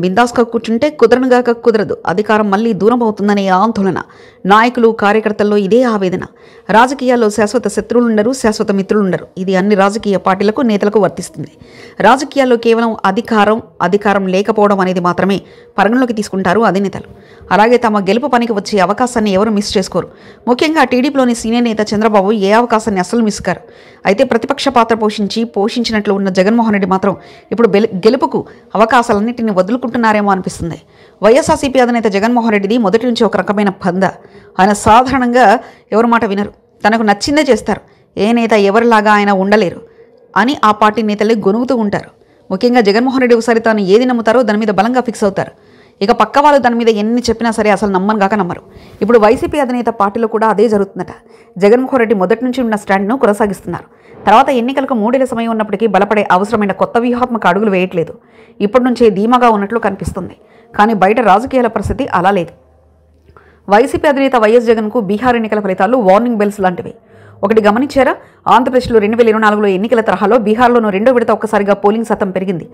బిందాస్గా కూర్చుంటే కుదరనుగాక కుదరదు, అధికారం మళ్లీ దూరం అవుతుందనే ఆందోళన. నాయకులు కార్యకర్తల్లో ఇదే ఆవేదన. రాజకీయాల్లో శాశ్వత శత్రువులుండరు, శాశ్వత మిత్రులుండరు. ఇది అన్ని రాజకీయ పార్టీలకు, నేతలకు వర్తిస్తుంది. రాజకీయాల్లో కేవలం అధికారం లేకపోవడం అనేది మాత్రమే పరిగణలోకి తీసుకుంటారు అధినేతలు. అలాగే తమ గెలుపు పనికి వచ్చే అవకాశాన్ని ఎవరు మిస్ చేసుకోరు. ముఖ్యంగా టీడీపీలోని సీనియర్ నేత చంద్రబాబు ఏ అవకాశాన్ని అస్సలు మిస్ కారు. అయితే ప్రతిపక్ష పాత్ర పోషించినట్లు ఉన్న జగన్మోహన్ రెడ్డి మాత్రం ఇప్పుడు గెలుపుకు అవకాశాలన్నింటినీ వదులుకుంటున్నారేమో అనిపిస్తుంది. వైఎస్ఆర్సీపీ అధినేత జగన్మోహన్ రెడ్డిది మొదటి నుంచి ఒక రకమైన పంద. ఆయన సాధారణంగా ఎవరి మాట వినరు, తనకు నచ్చిందే చేస్తారు. ఏ నేత ఎవరిలాగా ఆయన ఉండలేరు అని ఆ పార్టీ నేతలే గొనుగుతూ ఉంటారు. ముఖ్యంగా జగన్మోహన్ రెడ్డి ఒకసారి తాను ఏది నమ్ముతారో దాని మీద బలంగా ఫిక్స్ అవుతారు. ఇక పక్క వాళ్ళు దాని మీద ఎన్ని చెప్పినా సరే అసలు నమ్మనుగాక నమ్మరు. ఇప్పుడు వైసీపీ అధినేత పార్టీలో కూడా అదే జరుగుతుందట. జగన్మోహన్ రెడ్డి మొదటి నుంచి ఉన్న స్టాండ్ను కొనసాగిస్తున్నారు. తర్వాత ఎన్నికలకు 3 ఏళ్ల సమయం ఉన్నప్పటికీ బలపడే అవసరమైన కొత్త వ్యూహాత్మక అడుగులు వేయట్లేదు. ఇప్పటి నుంచే ధీమాగా ఉన్నట్లు కనిపిస్తుంది. కానీ బయట రాజకీయాల పరిస్థితి అలా లేదు. వైసీపీ అధినేత వైఎస్ జగన్కు బీహార్ ఎన్నికల ఫలితాలు వార్నింగ్ బెల్స్ లాంటివి. ఒకటి గమనించారా? ఆంధ్రప్రదేశ్లో 2024లో ఎన్నికల తరహాలో బీహార్లోనూ రెండో విడత ఒక్కసారిగా పోలింగ్ శాతం పెరిగింది.